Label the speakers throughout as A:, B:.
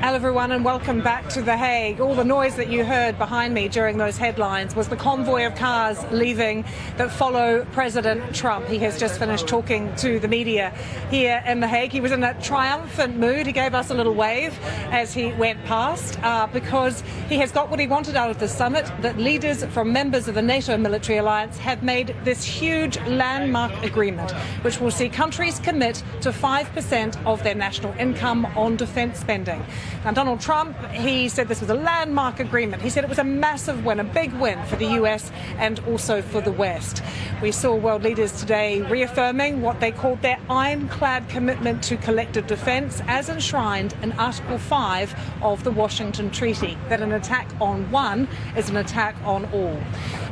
A: Hello everyone and welcome back to The Hague. All the noise that you heard behind me during those headlines was the convoy of cars leaving that follow President Trump. He has just finished talking to the media here in The Hague. He was in a triumphant mood. He gave us a little wave as he went past because he has got what he wanted out of the summit, that leaders from members of the Nato military alliance have made this huge landmark agreement which will see countries commit to 5% of their national income on defence spending. Now, Donald Trump, he said this was a landmark agreement. He said it was a massive win, a big win for the US and also for the West. We saw world leaders today reaffirming what they called their ironclad commitment to collective defence as enshrined in Article 5 of the Washington Treaty, that an attack on one is an attack on all.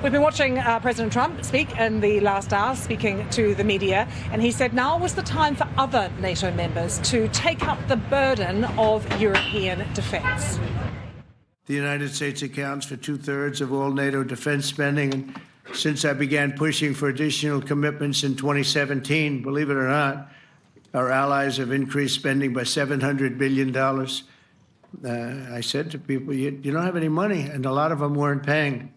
A: We've been watching President Trump speak in the last hour, speaking to the media, and he said now was the time for other NATO members to take up the burden of European defence.
B: The United States accounts for 2/3 of all NATO defence spending, and since I began pushing for additional commitments in 2017, believe it or not, our allies have increased spending by $700 billion. I said to people, you don't have any money, and a lot of them weren't paying.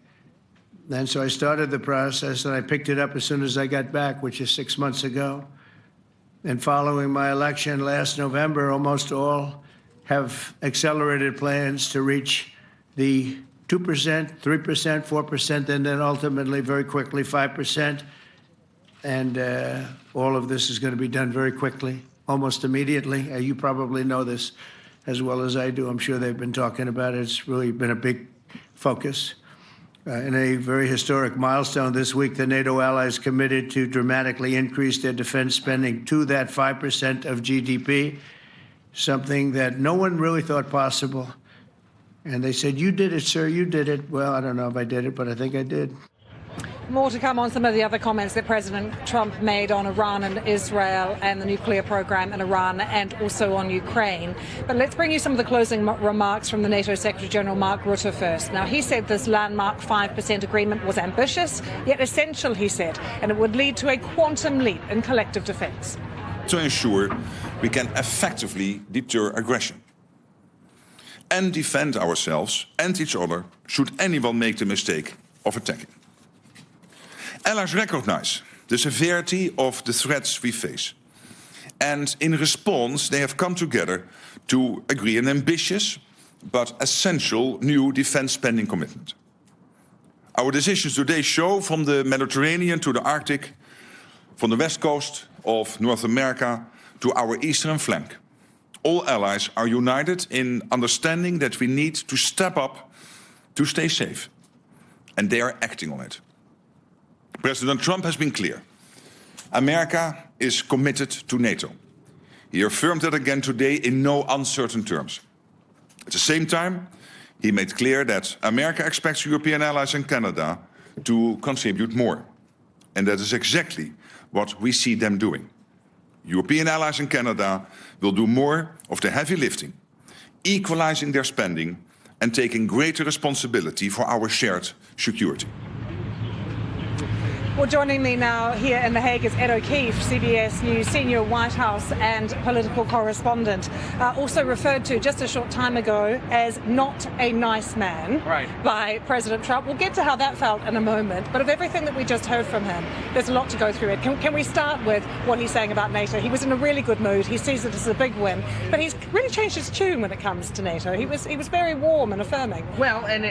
B: And so I started the process, and I picked it up as soon as I got back, which is 6 months ago. And following my election last November, almost all have accelerated plans to reach the 2%, 3%, 4%, and then ultimately, very quickly, 5%. And all of this is going to be done very quickly, almost immediately. You probably know this as well as I do. I'm sure they've been talking about it. It's really been a big focus. In a very historic milestone this week, the NATO allies committed to dramatically increase their defense spending to that 5% of GDP, something that no one really thought possible. And they said, you did it, sir, you did it. Well, I don't know if I did it, but I think I did.
A: More to come on some of the other comments that President Trump made on Iran and Israel and the nuclear program in Iran and also on Ukraine. But let's bring you some of the closing remarks from the NATO Secretary General Mark Rutte first. Now, he said this landmark 5% agreement was ambitious, yet essential, he said, and it would lead to a quantum leap in collective defence.
C: To ensure we can effectively deter aggression and defend ourselves and each other should anyone make the mistake of attacking. Allies recognize the severity of the threats we face, and in response they have come together to agree an ambitious but essential new defence spending commitment. Our decisions today show from the Mediterranean to the Arctic, from the west coast of North America to our eastern flank, all allies are united in understanding that we need to step up to stay safe, and they are acting on it. President Trump has been clear. America is committed to NATO. He affirmed that again today in no uncertain terms. At the same time, he made clear that America expects European allies and Canada to contribute more. And that is exactly what we see them doing. European allies and Canada will do more of the heavy lifting, equalizing their spending and taking greater responsibility for our shared security.
A: Well, joining me now here in The Hague is Ed O'Keefe, CBS News senior White House and political correspondent, also referred to just a short time ago as not a nice man by President Trump. We'll get to how that felt in a moment, but of everything that we just heard from him, there's a lot to go through it. Can we start with what he's saying about NATO? He was in a really good mood. He sees it as a big win, but he's really changed his tune when it comes to NATO. He was very warm and affirming.
D: Well, and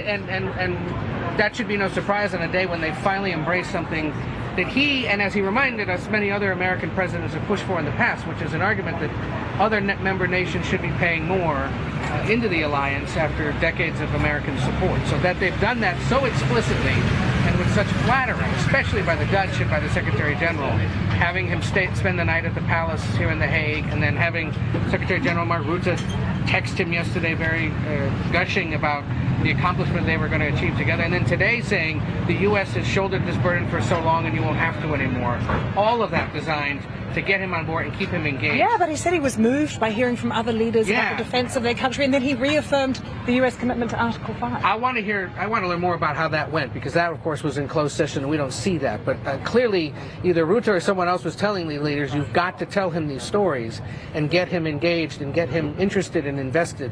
D: that should be no surprise on a day when they finally embrace something that he, and as he reminded us, many other American presidents have pushed for in the past, which is an argument that other member nations should be paying more into the alliance after decades of American support. So that they've done that so explicitly and with such flattering, especially by the Dutch and by the Secretary General, having him spend the night at the palace here in The Hague, and then having Secretary General Mark Rutte text him yesterday very gushing about the accomplishment they were going to achieve together, and then today saying the U.S. has shouldered this burden for so long and you won't have to anymore. All of that designed to get him on board and keep him engaged.
A: Yeah, but he said he was moved by hearing from other leaders about the defense of their country, and then he reaffirmed the U.S. commitment to Article 5.
D: I want to learn more about how that went, because that, of course, was in closed session, and we don't see that. But clearly, either Rutte or someone else was telling the leaders, you've got to tell him these stories and get him engaged and get him interested and invested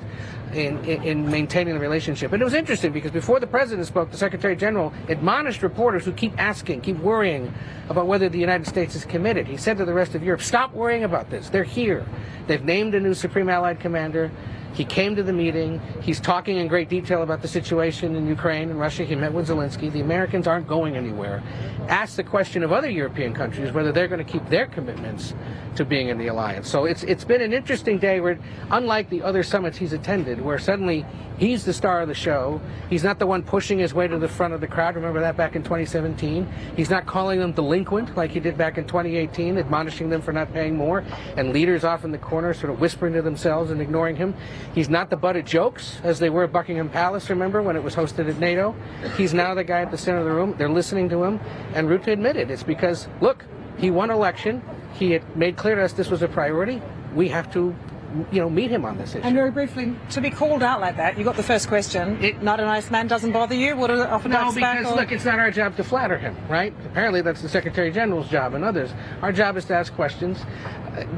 D: in maintaining the relationship. And it was interesting because before the president spoke, the Secretary General admonished reporters who keep asking, keep worrying about whether the United States is committed. He said to the rest of Europe, stop worrying about this. They're here. They've named a new Supreme Allied Commander. He came to the meeting. He's talking in great detail about the situation in Ukraine and Russia. He met with Zelensky. The Americans aren't going anywhere. Ask the question of other European countries whether they're going to keep their commitments to being in the alliance. So it's been an interesting day where, unlike the other summits he's attended, where suddenly he's the star of the show. He's not the one pushing his way to the front of the crowd. Remember that back in 2017? He's not calling them delinquent like he did back in 2018, admonishing them for not paying more, and leaders off in the corner sort of whispering to themselves and ignoring him. He's not the butt of jokes, as they were at Buckingham Palace, remember, when it was hosted at Nato. He's now the guy at the center of the room. They're listening to him, and Rutte admitted it's because, look, he won election. He had made clear to us this was a priority. We have to, meet him on this issue.
A: And very briefly, to be called out like that, you got the first question. Not a nice man doesn't bother you? What are often
D: No, because, look, it's not our job to flatter him, right? Apparently that's the Secretary General's job and others. Our job is to ask questions.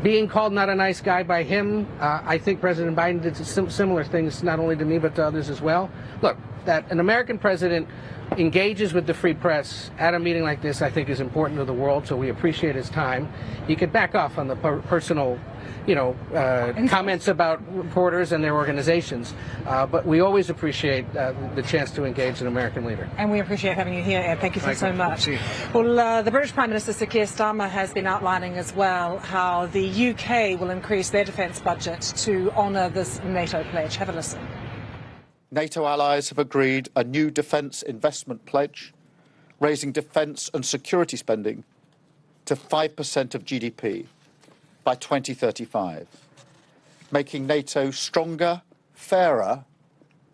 D: Being called not a nice guy by him, I think President Biden did similar things, not only to me, but to others as well. Look, that an American president engages with the free press at a meeting like this, I think, is important to the world, so we appreciate his time. He could back off on the personal comments about reporters and their organizations. But we always appreciate the chance to engage an American leader.
A: And we appreciate having you here, Ed. Thank you so much. Well, the British Prime Minister, Sir Keir Starmer, has been outlining as well how the UK will increase their defence budget to honour this NATO pledge. Have a listen.
E: NATO allies have agreed a new defence investment pledge, raising defence and security spending to 5% of GDP by 2035, making NATO stronger, fairer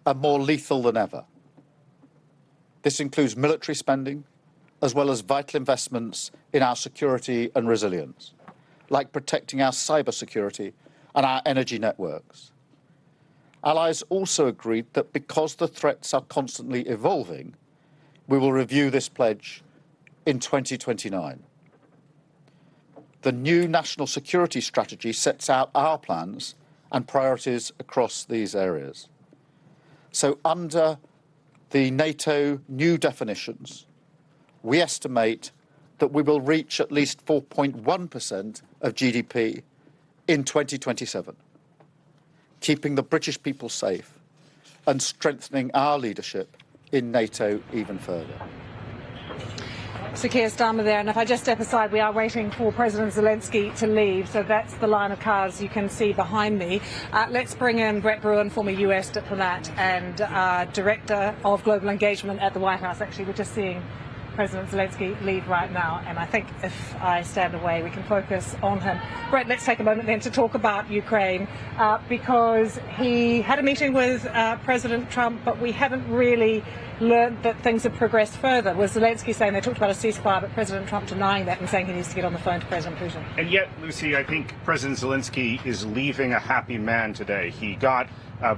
E: and more lethal than ever. This includes military spending, as well as vital investments in our security and resilience, like protecting our cybersecurity and our energy networks. Allies also agreed that because the threats are constantly evolving, we will review this pledge in 2029. The new national security strategy sets out our plans and priorities across these areas. So under the NATO new definitions, we estimate that we will reach at least 4.1% of GDP in 2027. Keeping the British people safe and strengthening our leadership in NATO even further.
A: Sir Keir Starmer there, and if I just step aside, we are waiting for President Zelensky to leave, so that's the line of cars you can see behind me. Let's bring in Brett Bruin, former US diplomat and Director of Global Engagement at the White House. Actually, we're just seeing President Zelensky leave right now, and I think if I stand away we can focus on him. Brett, let's take a moment then to talk about Ukraine, because he had a meeting with President Trump, but we haven't really learned that things have progressed further. Was Zelensky saying they talked about a ceasefire, but President Trump denying that and saying he needs to get on the phone to President Putin?
F: And yet, Lucy, I think President Zelensky is leaving a happy man today. He got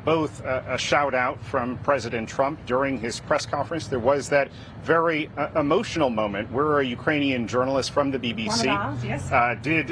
F: both a shout out from President Trump during his press conference. There was that very emotional moment where a Ukrainian journalist from the BBC did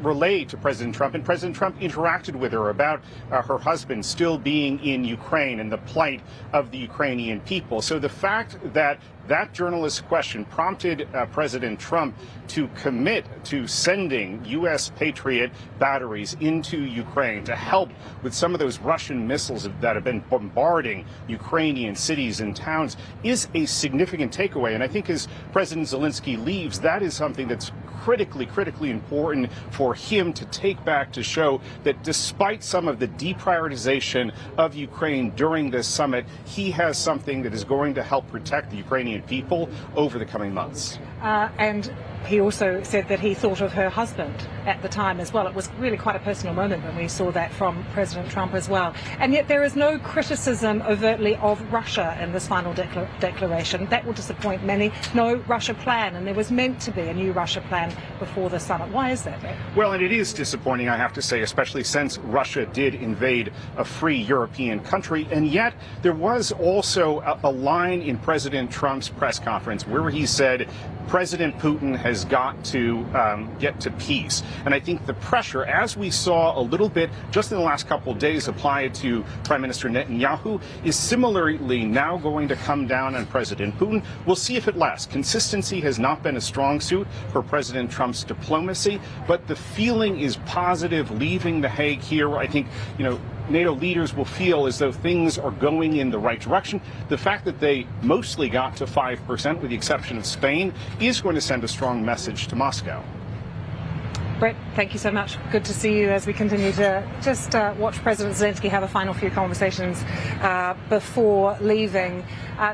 F: relay to President Trump, and President Trump interacted with her about her husband still being in Ukraine and the plight of the Ukrainian people. So the fact that that journalist's question prompted President Trump to commit to sending U.S. Patriot batteries into Ukraine to help with some of those Russian missiles that have been bombarding Ukrainian cities and towns is a significant takeaway. And I think as President Zelensky leaves, that is something that's critically important for him to take back, to show that despite some of the deprioritization of Ukraine during this summit, he has something that is going to help protect the Ukrainian people over the coming months.
A: And He also said that he thought of her husband at the time as well. It was really quite a personal moment when we saw that from President Trump as well. And yet there is no criticism overtly of Russia in this final declaration. That will disappoint many. No Russia plan, and there was meant to be a new Russia plan before the summit. Why is that, Brett?
F: Well, and it is disappointing, I have to say, especially since Russia did invade a free European country. And yet there was also a line in President Trump's press conference where he said President Putin has got to get to peace. And I think the pressure, as we saw a little bit just in the last couple of days applied to Prime Minister Netanyahu, is similarly now going to come down on President Putin. We'll see if it lasts. Consistency has not been a strong suit for President Trump's diplomacy, but the feeling is positive leaving The Hague here. I think, NATO leaders will feel as though things are going in the right direction. The fact that they mostly got to 5%, with the exception of Spain, is going to send a strong message to Moscow.
A: Brett, thank you so much. Good to see you as we continue to just watch President Zelensky have a final few conversations before leaving.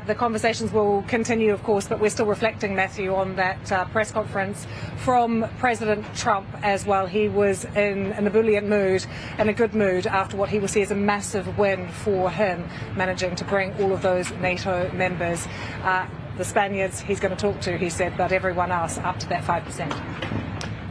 A: The conversations will continue, of course, but we're still reflecting, Matthew, on that press conference from President Trump as well. He was in an ebullient mood, in a good mood, after what he will see as a massive win for him, managing to bring all of those NATO members. The Spaniards he's going to talk to, he said, but everyone else up to that 5%.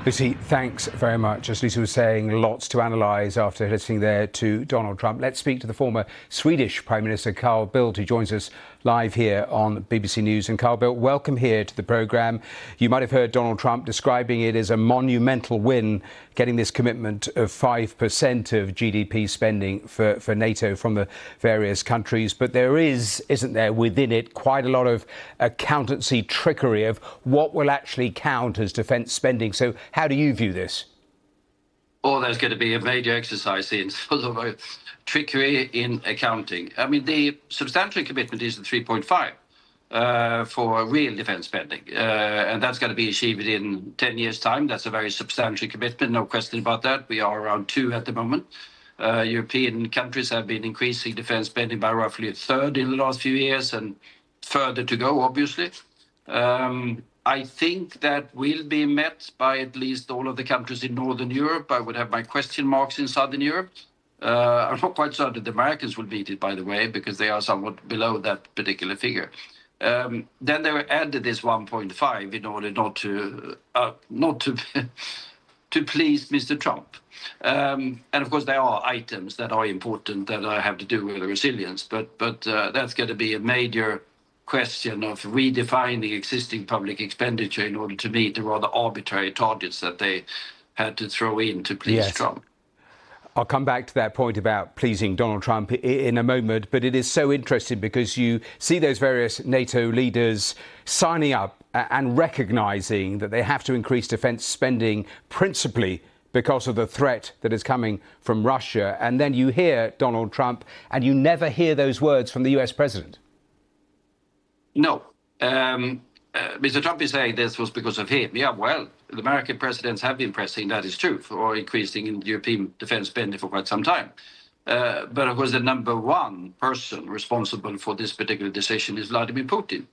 G: Lucy, thanks very much. As Lucy was saying, lots to analyse after listening there to Donald Trump. Let's speak to the former Swedish Prime Minister Carl Bildt, who joins us live here on BBC News. And Carl Bildt, welcome here to the programme. You might have heard Donald Trump describing it as a monumental win, getting this commitment of 5% of GDP spending for NATO from the various countries. But there isn't there, within it, quite a lot of accountancy trickery of what will actually count as defence spending. So how do you view this?
H: Oh, there's going to be a major exercise in sort of trickery in accounting. I mean, the substantial commitment is the 3.5 for real defence spending. And that's going to be achieved in 10 years' time. That's a very substantial commitment, no question about that. We are around 2 at the moment. European countries have been increasing defence spending by roughly a third in the last few years, and further to go, obviously. I think that will be met by at least all of the countries in Northern Europe. I would have my question marks in Southern Europe. I'm not quite certain the Americans will meet it, by the way, because they are somewhat below that particular figure. Then they added this 1.5 in order not to to please Mr. Trump. And of course, there are items that are important that have to do with resilience, but that's going to be a major question of redefining existing public expenditure in order to meet the rather arbitrary targets that they had to throw in to please Trump.
G: I'll come back to that point about pleasing Donald Trump in a moment, but it is so interesting because you see those various NATO leaders signing up and recognising that they have to increase defence spending principally because of the threat that is coming from Russia. And then you hear Donald Trump and you never hear those words from the US president.
H: No. Mr. Trump is saying this was because of him. Yeah, well, the American presidents have been pressing, that is true, for increasing in European defence spending for quite some time. But of course, the number one person responsible for this particular decision is Vladimir Putin.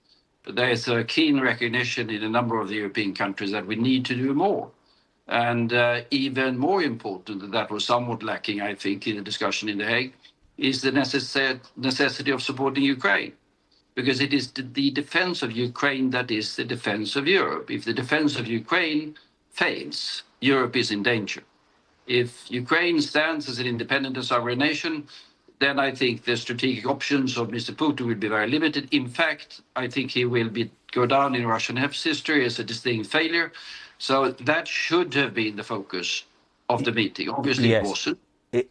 H: But there is a keen recognition in a number of the European countries that we need to do more. And even more important, and that was somewhat lacking, I think, in the discussion in The Hague, is the necessity of supporting Ukraine. Because it is the defense of Ukraine that is the defense of Europe. If the defense of Ukraine fails, Europe is in danger. If Ukraine stands as an independent and sovereign nation, then I think the strategic options of Mr. Putin will be very limited. In fact, I think he will go down in Russian history as a distinct failure. So that should have been the focus of the meeting. Obviously, it wasn't.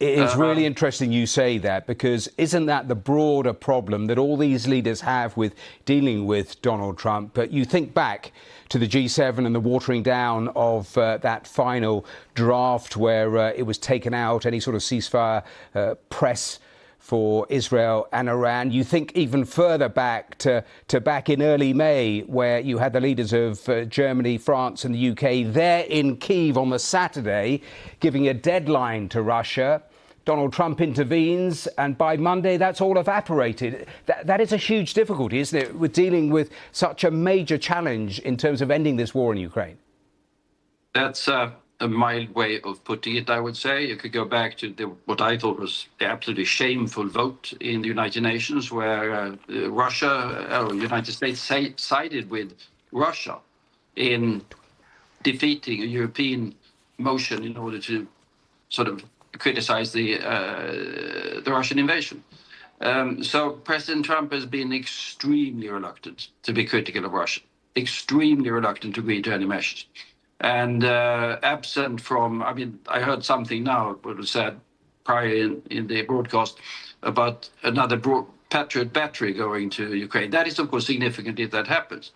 G: It's really interesting you say that, because isn't that the broader problem that all these leaders have with dealing with Donald Trump? But you think back to the G7 and the watering down of that final draft where it was taken out, any sort of ceasefire press for Israel and Iran. You think even further back to back in early May, where you had the leaders of Germany, France and the UK there in Kyiv on the Saturday, giving a deadline to Russia. Donald Trump intervenes, and by Monday, that's all evaporated. That is a huge difficulty, isn't it, with dealing with such a major challenge in terms of ending this war in Ukraine?
H: That's a mild way of putting it, I would say. You could go back to what I thought was the absolutely shameful vote in the United Nations, where United States sided with Russia in defeating a European motion in order to sort of criticize the Russian invasion. So President Trump has been extremely reluctant to be critical of Russia, extremely reluctant to agree to any measures. And absent from, I mean, I heard something now, what was said prior in the broadcast about another Patriot battery going to Ukraine. That is, of course, significant if that happens.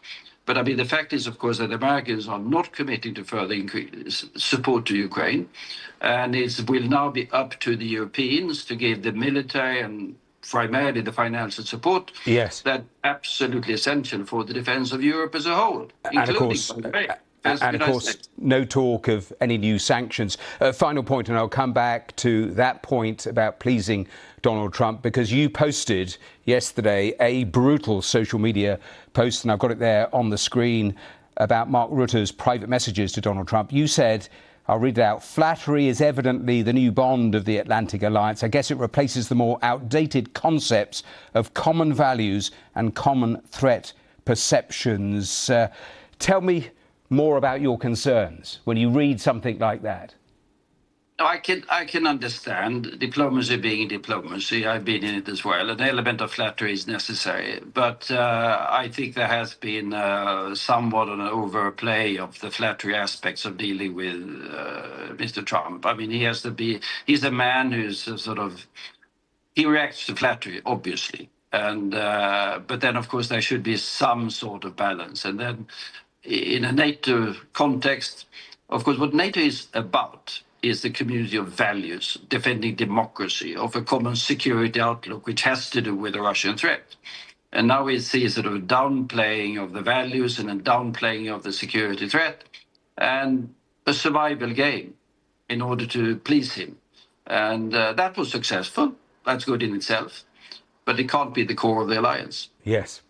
H: But I mean, the fact is, of course, that Americans are not committing to further increase support to Ukraine. And it will now be up to the Europeans to give the military and primarily the financial support that's absolutely essential for the defense of Europe as a whole, including,
G: of course, no talk of any new sanctions. Final point, and I'll come back to that point about pleasing Donald Trump, because you posted yesterday a brutal social media post, and I've got it there on the screen, about Mark Rutte's private messages to Donald Trump. You said, I'll read it out, "Flattery is evidently the new bond of the Atlantic Alliance. I guess it replaces the more outdated concepts of common values and common threat perceptions." Tell me more about your concerns when you read something like that.
H: I can understand diplomacy being diplomacy. I've been in it as well. An element of flattery is necessary. But I think there has been somewhat an overplay of the flattery aspects of dealing with Mr. Trump. I mean, he's a man who's he reacts to flattery, obviously. And but then, of course, there should be some sort of balance. And then in a NATO context, of course, what NATO is about is the community of values, defending democracy, of a common security outlook, which has to do with the Russian threat. And now we see sort of a downplaying of the values and a downplaying of the security threat, and a survival game in order to please him. And that was successful. That's good in itself. But it can't be the core of the alliance.
G: Yes.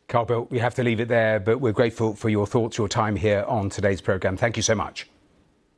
G: Carl Bildt, we have to leave it there, but we're grateful for your thoughts, your time here on today's programme. Thank you so much.